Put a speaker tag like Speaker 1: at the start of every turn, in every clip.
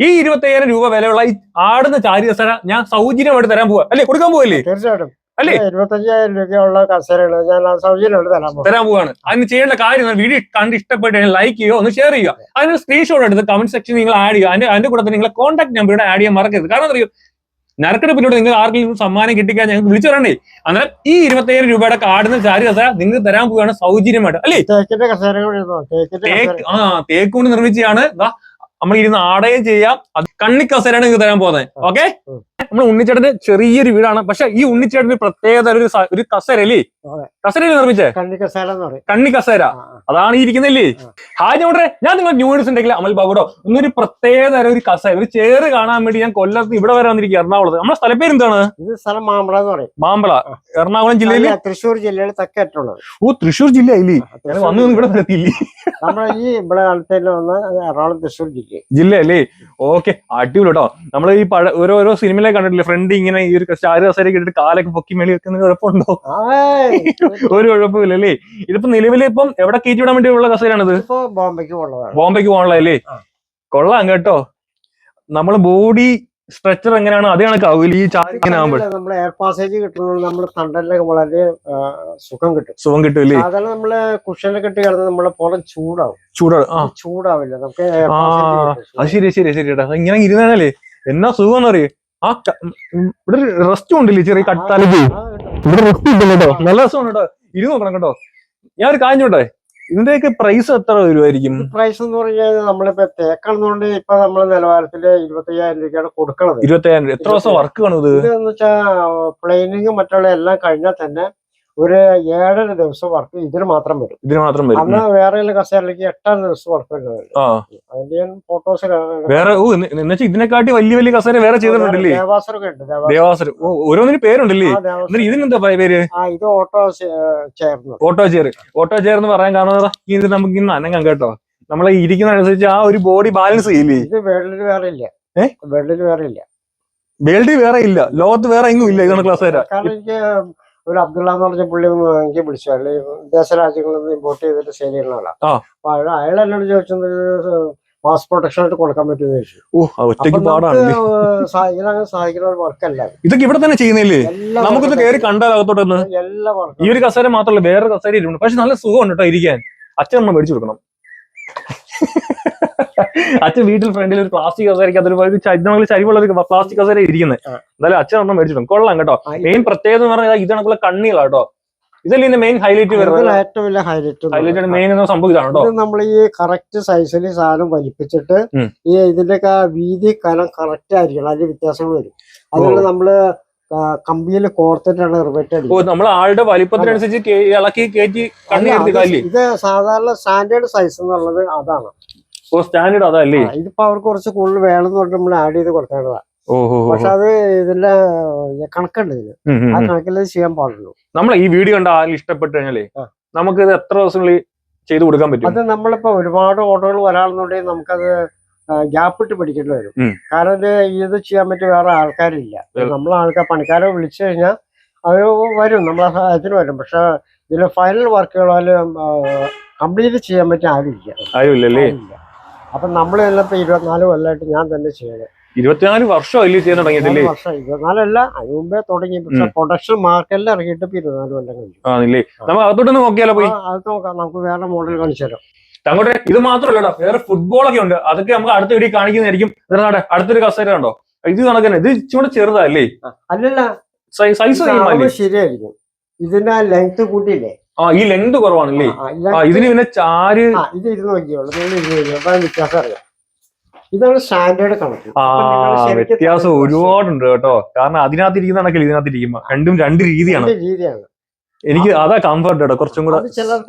Speaker 1: ഈ 25,000 രൂപ വിലയുള്ള ഈ ആടുന്ന ചാരി കസേര ഞാൻ സൗജന്യമായിട്ട് തരാൻ പോവാ അല്ലേ, കൊടുക്കാൻ പോവല്ലേ?
Speaker 2: തീർച്ചയായിട്ടും
Speaker 1: അല്ലേ?
Speaker 2: 25,000 രൂപയുള്ള കസേരകൾ ഞാൻ സൗജന്യമായിട്ട്
Speaker 1: തരാൻ പോവാണ്. അതിന് ചെയ്യേണ്ട കാര്യം വീഡിയോ കണ്ട് ഇഷ്ടപ്പെട്ട് ലൈക്ക് ചെയ്യുക, ഒന്ന് ഷെയർ ചെയ്യുക, അതിന് സ്ക്രീൻഷോട്ട് എടുത്ത് കമന്റ് സെക്ഷനിൽ നിങ്ങൾ ആഡ് ചെയ്യുക. അതിന്റെ കൂടെ തന്നെ നിങ്ങളെ കോൺടാക്ട് നമ്പർ ആഡ് ചെയ്യാൻ മറക്കരുത്. കാരണം അറിയോ, നറുക്കെടുപ്പിലൂടെ നിങ്ങൾ ആർക്കെങ്കിലും സമ്മാനം കിട്ടിക്കാൻ ഞങ്ങൾക്ക് വിളിച്ചു പറയണ്ടേ. അന്നേരം ഈ 25,000 രൂപയുടെ ആടുന്ന ചാരി കസേര നിങ്ങൾക്ക് തരാൻ പോവുകയാണ് സൗജന്യമായിട്ട് അല്ലേ? തേക്ക് കൊണ്ട് നിർമ്മിച്ചാണ് നമ്മൾ ഇരുന്ന് ആടയും ചെയ്യാം. അത് കണ്ണിക്കസേരയാണ് നിങ്ങൾക്ക് തരാൻ പോകുന്നത്. ഓക്കെ, നമ്മൾ ഉണ്ണിച്ചേട്ടന്റെ ചെറിയൊരു വീടാണ്. പക്ഷെ ഈ ഉണ്ണിച്ചേട്ടന് പ്രത്യേകത ഒരു കസേരല്ലേ, കസേരയിൽ നിർമ്മിച്ചേ കണ്ണിക്കസേര, അതാണ് ഈ ഇരിക്കുന്നില്ലേ. ഹായ് നോട്ടെ, ഞാൻ നിങ്ങൾ ന്യൂസ് ഉണ്ടെങ്കിൽ അമൽ ബാബുടോ ഇന്നൊരു പ്രത്യേകത ഒരു കസേര, ഒരു ചെയർ കാണാൻ വേണ്ടി ഞാൻ കൊല്ലത്ത് ഇവിടെ വരെ വന്നിരിക്കും. എറണാകുളത്ത്. നമ്മുടെ സ്ഥലപ്പേര് എന്താണ്?
Speaker 2: ഇത് സ്ഥലം മാമ്പള എന്ന് പറയും.
Speaker 1: മാമ്പള, എറണാകുളം ജില്ലയിൽ,
Speaker 2: തൃശ്ശൂർ ജില്ലയിൽ തെക്കേറ്റുള്ളത്.
Speaker 1: ഓ, തൃശ്ശൂർ ജില്ലയില്ലേ? വന്നു ഇവിടെ എത്തിയില്ലേ?
Speaker 2: നമ്മുടെ ഈ ഇവിടെ വന്ന് എറണാകുളം തൃശ്ശൂർ
Speaker 1: ജില്ലയല്ലേ? ഓക്കെ, അടിപൊളി കേട്ടോ. നമ്മൾ ഈ ഓരോ സിനിമയിലേക്ക് കണ്ടിട്ടില്ലേ, ഫ്രണ്ട് ഇങ്ങനെ ഈ ഒരു ചാരി കസേരയൊക്കെ ഇട്ടിട്ട് കാലൊക്കെ പൊക്കി മേളി വെക്കുന്ന കുഴപ്പമുണ്ടോ? ഒരു കുഴപ്പമില്ല അല്ലേ? ഇതിപ്പോ നിലവിൽ ഇപ്പം എവിടെ കയറ്റി വിടാൻ വേണ്ടിയുള്ള കസേരയാണിത്? ബോംബെക്ക് പോകാനുള്ളതല്ലേ? കൊള്ളാം കേട്ടോ. നമ്മള് ബോഡി സ്ട്രെച്ചർ എങ്ങനെയാണ് അതേ കണക്കാവില്ല ഈ ചാരി ഇങ്ങനെ ആകുമ്പോൾ
Speaker 2: നമ്മള് എയർ പാസേജ് കിട്ടുന്നത് നമ്മുടെ തണ്ടലിലൊക്കെ വളരെ സുഖം കിട്ടും
Speaker 1: അല്ലേ?
Speaker 2: സാധാരണ നമ്മള് കുഷനിലൊക്കെ ഇട്ട് കിടന്ന് നമ്മളെ പുറം ചൂടാവില്ല നമുക്ക്.
Speaker 1: അത് ശരി കേട്ടോ. ഇങ്ങനെ ഇരുന്നാലേ എന്നാ സുഖം അറിയേ. ഇവിടെ റെസ്റ്റും ഉണ്ടല്ലേ, ചെറിയ കട്ടാലേക്ക് ഇവിടെ റെസ്റ്റ് ഉണ്ടല്ലോ കേട്ടോ. നല്ല രസമാണ് കേട്ടോ, ഇരുന്ന് നോക്കണം കേട്ടോ. ഞാൻ ഒരു കാര്യം ചോട്ടെ, ഇതിന്റെയൊക്കെ പ്രൈസ് എത്ര വരുമായിരിക്കും?
Speaker 2: പ്രൈസ് എന്ന് പറഞ്ഞാൽ നമ്മളിപ്പോ തേക്കണമെന്നുകൊണ്ട് ഇപ്പൊ നമ്മള് നിലവാരത്തില് 25,000 രൂപയാണ് കൊടുക്കണത്.
Speaker 1: 25,000. എത്ര ദിവസം വർക്ക് കാണും ഇത്?
Speaker 2: എന്ന് വെച്ചാൽ പ്ലെയിനിങ്ങും മറ്റുള്ള എല്ലാം കഴിഞ്ഞാൽ തന്നെ ഒരു 7.5 ദിവസം വർക്ക് ഇതിന് മാത്രം വരും. അന്ന് വേറെ കസേരയിലേക്ക് 8 ദിവസം വർക്ക് വരുന്നത്. അതിന്റെ ഞാൻ ഫോട്ടോസ്
Speaker 1: വേറെ ഇതിനെക്കാട്ടി വലിയ കസേര വേറെ ചെയ്തിട്ടുണ്ടല്ലേ?
Speaker 2: ദേവാസുരൊക്കെ ഉണ്ട്.
Speaker 1: ദേവാസുരം ഓരോന്നിന് പേരുണ്ടല്ലേ? ഇതിനെന്താ പേര്?
Speaker 2: ഇത് ഓട്ടോ
Speaker 1: ചെയർ എന്ന് പറയാൻ കാരണം ഇത് നമുക്ക് ഇന്ന് അനങ്ങാം കേട്ടോ. നമ്മളെ ഇരിക്കുന്ന അനുസരിച്ച് ആ ഒരു ബോഡി ബാലൻസ് ചെയ്യില്ലേ?
Speaker 2: ഇത് വേൾഡിൽ വേറെ ഇല്ല.
Speaker 1: വേൾഡിൽ വേറെ ഇല്ല, ലോകത്ത് വേറെ എങ്ങും ഇല്ല ഇതാണ് കസേര.
Speaker 2: കാരണം എനിക്ക് ഒരു അബ്ദുള്ള എന്ന് പറഞ്ഞ പുള്ളി എനിക്ക് വിളിച്ചു. വിദേശ രാജ്യങ്ങളിൽ നിന്ന് ഇമ്പോർട്ട് ചെയ്തിട്ട് സെയിൽ ചെയ്യുന്ന ആളാണ്. അപ്പൊ അയാൾ എന്നോട് ചോദിച്ചത് മാസ് പ്രൊട്ടക്ഷൻ ആയിട്ട് കൊടുക്കാൻ പറ്റുമെന്ന് ചോദിച്ചു. സാധിക്കുന്ന വർക്കല്ല
Speaker 1: ഇതൊക്കെ ഇവിടെ തന്നെ ചെയ്യുന്നില്ലേ? നമുക്കൊന്ന് കയറി കണ്ടാലകത്തോട്ടെന്ന്.
Speaker 2: എല്ലാ വർക്കും
Speaker 1: ഈ ഒരു കസേര മാത്രമല്ല, വേറെ കസേര ഇരുന്നു. പക്ഷെ നല്ല സുഖമുണ്ട് കേട്ടോ ഇരിക്കാൻ. അച്ഛൻ നമ്മൾ മേടിച്ചു കൊടുക്കണം. അച്ഛൻ വീട്ടിൽ ഫ്രണ്ടിൽ ഒരു പ്ലാസ്റ്റിക് കസേരയ്ക്ക് അതൊരു ചരിവുള്ള പ്ലാസ്റ്റിക് കസേര ഇരിക്കുന്നത്. എന്തായാലും അച്ഛൻ നമ്മൾ മേടിച്ചിട്ടുണ്ട്. കൊള്ളാം കേട്ടോ. മെയിൻ പ്രത്യേകത എന്ന് പറഞ്ഞാൽ ഇത് കണക്കുള്ള കണ്ണികളാ കേട്ടോ. ഇതല്ലേ ഇതിന്റെ മെയിൻ ഹൈലൈറ്റ് വരുന്നത്?
Speaker 2: ഏറ്റവും വലിയ
Speaker 1: ഹൈലൈറ്റ് മെയിൻ സംഭവം ഇതാണ് കേട്ടോ.
Speaker 2: നമ്മൾ ഈ കറക്റ്റ് സൈസിൽ സാധനം വലിപ്പിച്ചിട്ട് ഈ ഇതിന്റെയൊക്കെ വീതി കനം കറക്റ്റ് ആയിരിക്കണം. അതിൽ വ്യത്യാസങ്ങൾ വരും. അതുകൊണ്ട് നമ്മള് കമ്പിയിൽ കോർത്തിട്ടാണ്
Speaker 1: നമ്മൾ ആളുടെ വലിപ്പത്തിനനുസരിച്ച് ഇളക്കി കയറ്റി കണ്ണി.
Speaker 2: ഇത് സാധാരണ സ്റ്റാൻഡേർഡ് സൈസ് എന്നുള്ളത് അതാണ്.
Speaker 1: സ്റ്റാൻഡേർഡ് അതല്ലേ?
Speaker 2: ഇതിപ്പോ അവർക്ക് കുറച്ച് കൂടുതൽ വേണമെന്ന് പറഞ്ഞിട്ട് നമ്മൾ ആഡ് ചെയ്ത് കൊടുക്കേണ്ടതാണ്. പക്ഷെ അത് ഇതിന്റെ കണക്കുണ്ട്. ഇതിന് ആ കണക്കിൽ ചെയ്യാൻ പാടുള്ളൂ.
Speaker 1: നമ്മളെ ഈ വീഡിയോ കണ്ട ആരും ഇഷ്ടപ്പെട്ടു കഴിഞ്ഞാലേ നമുക്ക് ഇത് എത്ര ദിവസങ്ങളിൽ ചെയ്ത് കൊടുക്കാൻ പറ്റും?
Speaker 2: അത് നമ്മളിപ്പോ ഒരുപാട് ഓർഡറുകൾ വരാണെന്നുണ്ടെങ്കിൽ നമുക്കത് ഗ്യാപ്പ് ഇട്ട് പിടിക്കേണ്ടി വരും. കാരണം ഇത് ചെയ്യാൻ പറ്റിയ വേറെ ആൾക്കാരില്ല. നമ്മളെ പണിക്കാരെ വിളിച്ചു കഴിഞ്ഞാൽ അവർ വരും, നമ്മളെ സഹായത്തിന് വരും. പക്ഷെ ഇതിലെ ഫൈനൽ വർക്കുകൾ കംപ്ലീറ്റ് ചെയ്യാൻ പറ്റിയ ആരുമില്ല. അപ്പൊ നമ്മൾ തന്നെ ഇപ്പൊ 24 കൊല്ലമായിട്ട് ഞാൻ തന്നെ ചെയ്യണത്.
Speaker 1: 24 വർഷം ചെയ്യാൻ തുടങ്ങിയിട്ടില്ലേ?
Speaker 2: 24 അല്ല, അതിന് മുമ്പേ തുടങ്ങി. പക്ഷെ പ്രൊഡക്ഷൻ മാർക്കറ്റിൽ ഇറങ്ങിയിട്ട് 24 കൊല്ലം കഴിഞ്ഞു.
Speaker 1: നമുക്ക് അതോട്ട് നോക്കിയാലോ?
Speaker 2: അത് നോക്കാം. നമുക്ക് വേറെ മോഡൽ കാണിച്ചു തരാം.
Speaker 1: അങ്ങോട്ടെ. ഇത് മാത്രമല്ല, വേറെ ഫുട്ബോളൊക്കെ ഉണ്ട്. അതൊക്കെ നമുക്ക് അടുത്ത വീഡിയോ കാണിക്കുന്നതായിരിക്കും. അടുത്തൊരു കസേര കണ്ടോ, ഇത് കണക്കന്നെ. ഇത് ഇച്ചിരി ചെറുതല്ലേ?
Speaker 2: അല്ലല്ല,
Speaker 1: സൈസ്
Speaker 2: ശരിയായിരിക്കും. ഇതിന്റെ ലെങ്ത് കൂട്ടിയില്ലേ?
Speaker 1: ഈ ലെങ്ത് കുറവാണല്ലേ? ഇതിന് പിന്നെ ചാര്
Speaker 2: ഇത് ഇരുന്ന് നോക്കിയോളൂ. വ്യത്യാസം അറിയാം. ഇതാണ് സ്റ്റാൻഡേർഡ് കണക്ക്.
Speaker 1: വ്യത്യാസം ഒരുപാടുണ്ട് കേട്ടോ. കാരണം അതിനകത്ത് ഇരിക്കുന്ന കണക്കിൽ ഇതിനകത്ത് ഇരിക്കുമ്പോ രണ്ട് രീതിയാണ്. എനിക്ക് അതാ കംഫർട്ട് കേട്ടോ. കുറച്ചും കൂടെ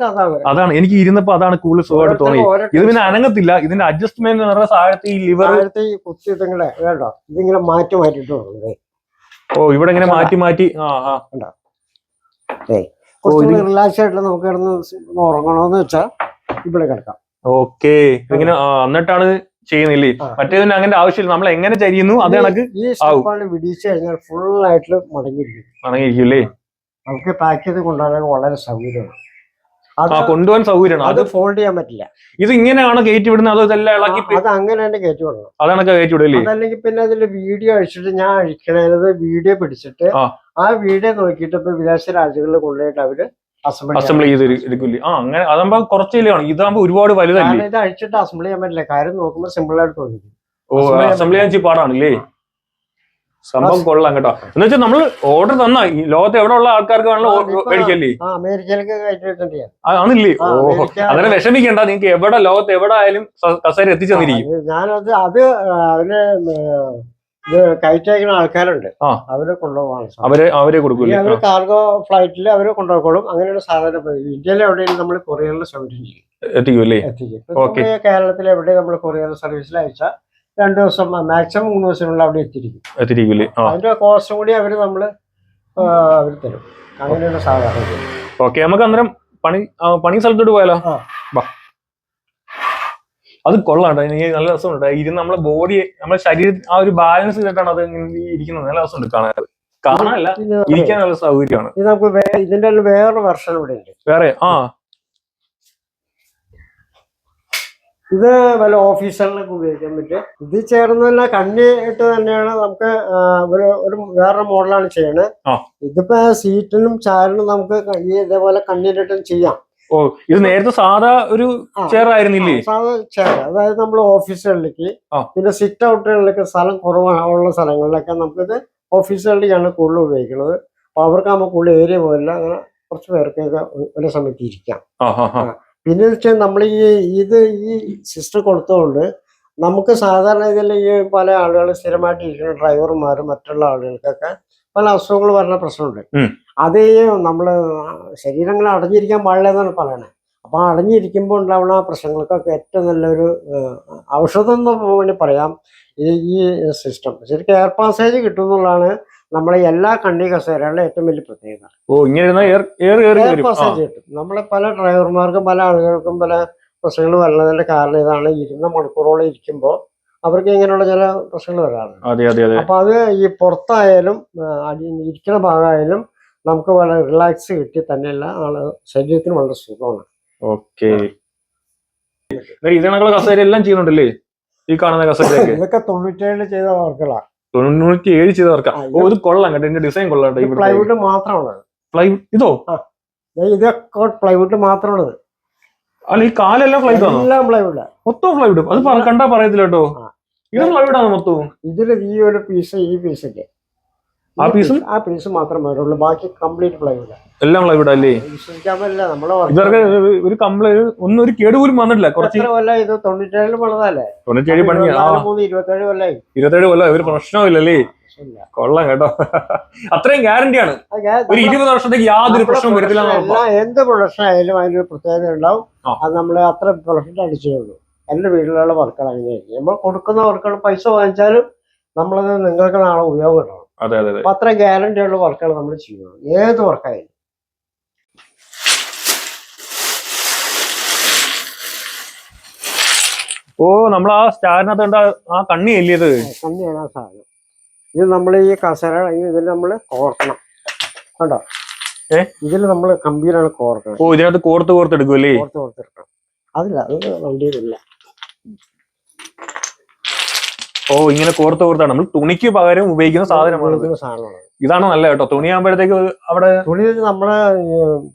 Speaker 1: അതാണ് എനിക്ക് ഇരുന്നപ്പോ അതാണ് കൂടുതൽ സുഖമായിട്ട് തോന്നി. ഇത് പിന്നെ അനങ്ങത്തില്ല. ഇതിന്റെ അഡ്ജസ്റ്റ്മെന്റ് എന്ന് പറഞ്ഞ സാധനത്തിൽ ഈ ലിവർ
Speaker 2: വേണ്ടോ, ഇതിങ്ങനെ മാറ്റിട്ട്
Speaker 1: ഇവിടെ ഇങ്ങനെ മാറ്റി
Speaker 2: റിലാക്സ് ആയിട്ട് നമുക്ക് കിടന്ന് ഉറങ്ങണമെന്ന് വെച്ചാൽ ഇവിടെ കിടക്കാം.
Speaker 1: ഓക്കെ, ഇങ്ങനെ എന്നിട്ടാണ് ചെയ്യുന്നില്ലേ? മറ്റേതിന് അങ്ങനെ ആവശ്യമില്ല. നമ്മൾ എങ്ങനെ ചെയ്യുന്നു അത് കണക്ക്
Speaker 2: വിടിച്ചു കഴിഞ്ഞാൽ ഫുൾ ആയിട്ട് മടങ്ങിയിരിക്കും.
Speaker 1: മടങ്ങിയിരിക്കും അല്ലേ?
Speaker 2: നമുക്ക് പാക്ക് ചെയ്ത് കൊണ്ടുപോകാൻ വളരെ സൗകര്യമാണ്.
Speaker 1: കൊണ്ടുപോകാൻ സൗകര്യമാണ്.
Speaker 2: അത് ഫോൾഡ് ചെയ്യാൻ പറ്റില്ല.
Speaker 1: ഇത് ഇങ്ങനെയാണ് കയറ്റി വിടുന്നത്, അതോ ഇതെല്ലാം ഇളക്കി
Speaker 2: അത് അങ്ങനെ തന്നെ കയറ്റി വിടണം.
Speaker 1: അതാണ് കയറ്റി വിടല്ലേ?
Speaker 2: അതല്ലെങ്കിൽ പിന്നെ അതിന്റെ വീഡിയോ അഴിച്ചിട്ട് ഞാൻ അഴിക്കണത് വീഡിയോ പിടിച്ചിട്ട് ആ വീഡിയോ നോക്കിയിട്ട് ഇപ്പൊ വിദേശ രാജ്യങ്ങളിൽ കൊണ്ടുപോയിട്ട് അവര്
Speaker 1: അസംബിൾ ചെയ്ത് എടുക്കില്ലേ? അങ്ങനെ അതാകുമ്പോ കുറച്ചല്ലേ ആണ്, ഇതാകുമ്പോ ഒരുപാട് വലുതല്ലേ.
Speaker 2: ഇത് അഴിച്ചിട്ട് അസംബിൾ ചെയ്യാൻ പറ്റില്ല. കാര്യം നോക്കുമ്പോൾ സിമ്പിൾ ആയിട്ട് തോന്നി.
Speaker 1: അസംബിൾ ചെയ്യാൻ പാടാണല്ലേ? സംഭവം കൊള്ളാം കേട്ടോ. എന്ന് വെച്ചാൽ നമ്മൾ ഓർഡർ തന്ന ലോകത്ത് എവിടെ ഉള്ള ആൾക്കാർക്ക് വേണമെങ്കിലും മേടിക്കല്ലേ?
Speaker 2: അമേരിക്കയിലേക്ക് കയറ്റി
Speaker 1: ആണില്ലേ? അങ്ങനെ വിഷമിക്കണ്ട, നിങ്ങൾക്ക് എവിടെ ലോകത്ത് എവിടെ ആയാലും കസേര എത്തിച്ചു തന്നിരിക്കും.
Speaker 2: ഞാനത് അവര് കയറ്റയക്കുന്ന ആൾക്കാരുണ്ട്, അവരെ കൊണ്ടുപോകാൻ
Speaker 1: അവരെ കൊടുക്കൂലേ?
Speaker 2: അവര് കാർഗോ ഫ്ലൈറ്റിൽ അവര് കൊണ്ടുപോയിക്കോളും. അങ്ങനെയുള്ള സാധനം ഇന്ത്യയിൽ എവിടെയും നമ്മൾ കൊറിയറിൽ സൗകര്യം ചെയ്യും,
Speaker 1: എത്തിക്കൂല്ലേ?
Speaker 2: കേരളത്തിൽ എവിടെ നമ്മൾ കൊറിയർ സർവീസിൽ അയച്ചാൽ 2 ദിവസം മാക്സിമം 3 ദിവസത്തിനുള്ള അവിടെ എത്തിയിരിക്കും. അതിന്റെ കോസ്റ്റും കൂടി അവര് തരും. അങ്ങനെയുള്ള സാധാരണ.
Speaker 1: ഓക്കെ, നമുക്ക് അന്നേരം പണി സ്ഥലത്തോട്ട് പോയാലോ? അത് കൊള്ളാം, എനിക്ക് നല്ല രസമുണ്ട്. ഇരുന്ന് നമ്മളെ ബോഡി, നമ്മുടെ ശരീരം ആ ഒരു ബാലൻസ് ചെയ്തിട്ടാണ് അത് ഇരിക്കുന്നത്. നല്ല രസമുണ്ട് കാണാനല്ല, ഇരിക്കാൻ നല്ല സൗകര്യമാണ്.
Speaker 2: ഇത് നമുക്ക് ഇതിന്റെ വേറൊരു വെർഷൻ ഇവിടെ ഉണ്ട്.
Speaker 1: വേറെ
Speaker 2: ഇത് വല്ല ഓഫീസുകളിലൊക്കെ ഉപയോഗിക്കാൻ പറ്റും. ഇത് ചേർന്നല്ല കണ്ണി ഇട്ട് തന്നെയാണ് നമുക്ക് ഒരു വേറൊരു മോഡലാണ് ചെയ്യണത്. ഇതിപ്പോ സീറ്റിനും ചാരിനും നമുക്ക് ഇതേപോലെ കണ്ണിയിട്ടിട്ടും ചെയ്യാം.
Speaker 1: ഇത് നേരത്തെ സാധാ ഒരു ചെയർ ആയിരുന്നില്ലേ?
Speaker 2: സാധാ ചെയർ, അതായത് നമ്മൾ ഓഫീസുകളിലേക്ക് പിന്നെ സിറ്റ് ഔട്ടുകളിലേക്ക് സ്ഥലം കുറവുള്ള സ്ഥലങ്ങളിലൊക്കെ നമുക്കിത് ഓഫീസുകളിലേക്കാണ് കൂടുതൽ ഉപയോഗിക്കുന്നത്. അപ്പൊ അവർക്കാകുമ്പോൾ കൂടുതൽ ഏരിയ പോലില്ല, അങ്ങനെ കുറച്ച് പേർക്കൊക്കെ ഒരു സമയത്ത് ഇരിക്കാം. പിന്നെ വെച്ചാൽ നമ്മൾ ഈ സിസ്റ്റം കൊടുത്തതുകൊണ്ട് നമുക്ക് സാധാരണ ഇതിൽ ഈ പല ആളുകൾ സ്ഥിരമായിട്ട് ഇരിക്കുന്ന ഡ്രൈവർമാരും മറ്റുള്ള ആളുകൾക്കൊക്കെ പല അസുഖങ്ങൾ വരുന്ന പ്രശ്നമുണ്ട്. അത് നമ്മള് ശരീരങ്ങൾ അടഞ്ഞിരിക്കാൻ പാടില്ല എന്നാണ് പറയണത്. അപ്പൊ അടഞ്ഞിരിക്കുമ്പോൾ ഉണ്ടാവുന്ന പ്രശ്നങ്ങൾക്കൊക്കെ ഏറ്റവും നല്ലൊരു ഔഷധം എന്ന് വേണ്ടി പറയാം ഈ സിസ്റ്റം. ശരിക്കും എയർ പാസേജ് കിട്ടും എന്നുള്ളതാണ് നമ്മളെ എല്ലാ കണ്ണി കസേരകളുടെ ഏറ്റവും വലിയ പ്രത്യേകത. എയർ പാസേജ് കിട്ടും. നമ്മളെ പല ഡ്രൈവർമാർക്കും പല ആളുകൾക്കും പല പ്രശ്നങ്ങൾ വരുന്നതിന്റെ കാരണം ഇതാണ്. 20 മണിക്കൂറോളം ഇരിക്കുമ്പോൾ അവർക്ക് ഇങ്ങനെയുള്ള ചില പ്രശ്നങ്ങൾ വരാറുണ്ട്. അപ്പൊ അത് ഈ പുറത്തായാലും ഇരിക്കുന്ന ഭാഗമായാലും നമുക്ക് വളരെ റിലാക്സ് കിട്ടി തന്നെയല്ല ശരീരത്തിന് വളരെ സുഖമാണ്.
Speaker 1: ഓക്കെ, കസേര എല്ലാം ചെയ്യുന്നുണ്ടല്ലേ ഈ കാണുന്ന കസേര?
Speaker 2: ഇതൊക്കെ 97 ചെയ്ത വർക്കുകളാണ്.
Speaker 1: 97 ചെയ്ത വർക്കാ. ഇത് കൊള്ളാം കേട്ടോ, ഇതിന്റെ ഡിസൈൻ കൊള്ളാം.
Speaker 2: പ്ലൈവുഡ് മാത്രമാണ്
Speaker 1: ഇതോ?
Speaker 2: ഇതൊക്കെ പ്ലൈവുഡ് മാത്രമാണത്.
Speaker 1: അല്ല, ഈ കാലെല്ലാം പ്ലൈവുഡ് ആണോ?
Speaker 2: എല്ലാം പ്ലൈവുഡ്,
Speaker 1: മൊത്തം പ്ലൈവുഡ്. അത് കണ്ടാ പറയത്തില്ല കേട്ടോ, ഇത് പ്ലൈവുഡ് ആണ് മൊത്തം.
Speaker 2: ഇതില് ഈ ഒരു പീസ്, ഈ പീസിന്റെ ആ പീസ് മാത്രമേ വരുള്ളൂ, ബാക്കി കംപ്ലീറ്റ് പ്ലൈവുഡ്.
Speaker 1: എല്ലാം പ്ലൈവുഡ് അല്ലേ?
Speaker 2: വിശ്വസിക്കാൻ പറ്റില്ല. നമ്മളെ
Speaker 1: ഒരു കംപ്ലൈന്റ് ഒന്നും ഒരു കേട് പോലും വന്നിട്ടില്ല. കുറച്ച്
Speaker 2: കൊല്ലം ഇത് 97 പണിതല്ലേ?
Speaker 1: 97 പണി,
Speaker 2: 27 കൊല്ലായി.
Speaker 1: 27 കൊല്ലം ഒരു പ്രശ്നമില്ലല്ലേ? കൊള്ളാം കേട്ടോ, അത്രയും ഗ്യാരണ്ടിയാണ്. ഒരു 20 വർഷത്തേക്ക് യാതൊരു പ്രശ്നവും വരത്തില്ല.
Speaker 2: എന്ത് പ്രൊഡക്ഷൻ ആയാലും അതിനൊരു പ്രത്യേകത ഉണ്ടാവും. അത് നമ്മൾ അത്ര പ്രൊഫിറ്റ് അടിച്ചുള്ളൂ. എന്റെ വീട്ടിലുള്ള വർക്കുകൾ അങ്ങനെയായിരിക്കും. നമ്മൾ കൊടുക്കുന്ന വർക്കുകൾ പൈസ വാങ്ങിച്ചാലും നമ്മളത് നിങ്ങൾക്ക് നാളെ ഉപയോഗം കിട്ടണം. അപ്പൊ അത്ര ഗ്യാരണ്ടി ഉള്ള വർക്കുകൾ നമ്മൾ ചെയ്യണം, ഏത് വർക്കായാലും.
Speaker 1: നമ്മൾ ആ സ്റ്റാറിനകത്ത് ആ കണ്ണി അല്ലേ?
Speaker 2: കണ്ണിയാണ് ആ സാധനം. ഇത് നമ്മൾ ഈ കസേര ഇതിൽ നമ്മൾ കോർക്കണം കണ്ടോ? ഇതിൽ നമ്മൾ കമ്പിയിലാണ് കോർക്കണം.
Speaker 1: ഇതിനകത്ത് കോർത്തെടുക്കുമല്ലേ?
Speaker 2: കോർത്തെടുക്കണം. അതില്ല, അത് വണ്ടിയിലില്ല.
Speaker 1: ഇങ്ങനെ കോർത്താണ് നമ്മൾ തുണിക്ക് പകരം ഉപയോഗിക്കുന്ന സാധനമാണ്. ഇതാണ് നല്ല കേട്ടോ. തുണിയാകുമ്പോഴത്തേക്ക് അവിടെ
Speaker 2: തുണി നമ്മളെ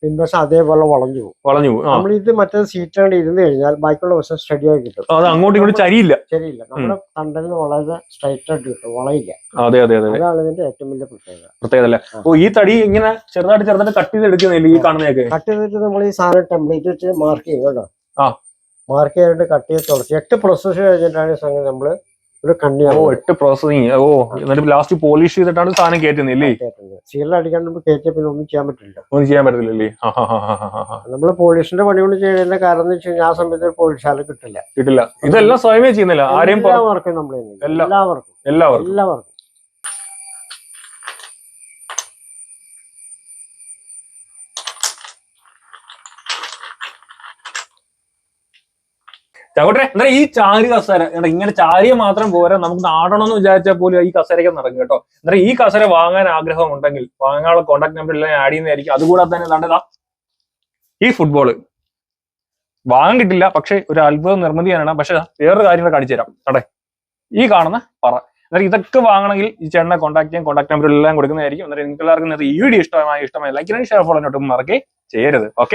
Speaker 2: പിൻവശം അതേപോലെ വളഞ്ഞു പോകും. നമ്മൾ ഇത് മറ്റേ സീറ്റാണ്ട് ഇരുന്ന് കഴിഞ്ഞാൽ ബാക്കിയുള്ള വശം സ്റ്റഡി ആയി കിട്ടും.
Speaker 1: അത് അങ്ങോട്ടും ഇങ്ങോട്ടും ചരിയില്ല.
Speaker 2: നമ്മുടെ കണ്ടലിന് വളരെ സ്ട്രൈറ്റ് ആയിട്ട് കിട്ടും, വളയില്ല. അതാണ് ഇതിന്റെ ഏറ്റവും വലിയ
Speaker 1: പ്രത്യേകത അല്ലേ? ഈ തടി ഇങ്ങനെ ചെറുതായിട്ട് കട്ട് ചെയ്ത് എടുക്കുന്നില്ല ഈ കാണുന്നതൊക്കെ?
Speaker 2: കട്ട് ചെയ്തിട്ട് നമ്മൾ ഈ സാധനം ടെംപ്ലേറ്റ് വെച്ച് മാർക്ക് ചെയ്യും കേട്ടോ. മാർക്ക് ചെയ്തിട്ട് കട്ട് ചെയ്ത് തുടച്ച് 8 പ്രോസസ് കഴിഞ്ഞിട്ടാണ് സംഗതി നമ്മള് ഒരു കണ്ണിയാണ്.
Speaker 1: 8 പ്രോസസിങ്. എന്നിട്ട് ലാസ്റ്റ് പോളിഷ് ചെയ്തിട്ടാണ് സാധനം കയറ്റുന്നില്ലേ?
Speaker 2: സീലടിക്കാണ്ട് കയറ്റിയ പിന്നെ ഒന്നും ചെയ്യാൻ
Speaker 1: പറ്റില്ലല്ലേ?
Speaker 2: നമ്മള് പോളിഷിന്റെ പണി കൊണ്ട് ചെയ്യുന്നതിന്റെ കാരണം എന്ന് വെച്ച് കഴിഞ്ഞാൽ ആ സമയത്ത് പോളിഷാല കിട്ടില്ല.
Speaker 1: ഇതെല്ലാം സ്വയമേ ചെയ്യുന്നില്ല, ആരെയും
Speaker 2: എല്ലാവർക്കും നമ്മൾ എല്ലാവർക്കും
Speaker 1: ചകോട്ടെ. എന്താ ഈ ചാരി കസേര ഇങ്ങനെ ചാരിയെ മാത്രം പോരാ, നമുക്ക് നാടണമെന്ന് വിചാരിച്ചാൽ പോലും ഈ കസേരയ്ക്ക് നടക്കും കേട്ടോ. എന്താ ഈ കസേര വാങ്ങാൻ ആഗ്രഹം ഉണ്ടെങ്കിൽ വാങ്ങാനുള്ള കോൺടാക്ട് നമ്പർ എല്ലാം ആഡ് ചെയ്യുന്നതായിരിക്കും. അതുകൂടാതെ തന്നെ കണ്ടതാ ഈ ഫുട്ബോള് വാങ്ങാൻ കിട്ടില്ല, പക്ഷെ ഒരു അത്ഭുത നിർമ്മിതിയാണ്. പക്ഷെ വേറൊരു കാര്യം കൂടെ കാണിച്ചു തരാം. അതെ, ഈ കാണുന്ന പറ. അന്നേരം ഇതൊക്കെ വാങ്ങണമെങ്കിൽ ഈ ചേട്ടനെ കോൺടാക്ട് ചെയ്യാൻ, കോൺടാക്ട് നമ്പർ എല്ലാം കൊടുക്കുന്നതായിരിക്കും. അന്നേരം നിങ്ങൾക്ക് എല്ലാവർക്കും ഈ വീഡിയോ ഇഷ്ടമായി ലൈക്ക് ചെയ്യാൻ, ഷെയർ ഫോളോ ഒട്ടും മറക്കേ ചെയ്യരുത്. ഓക്കെ.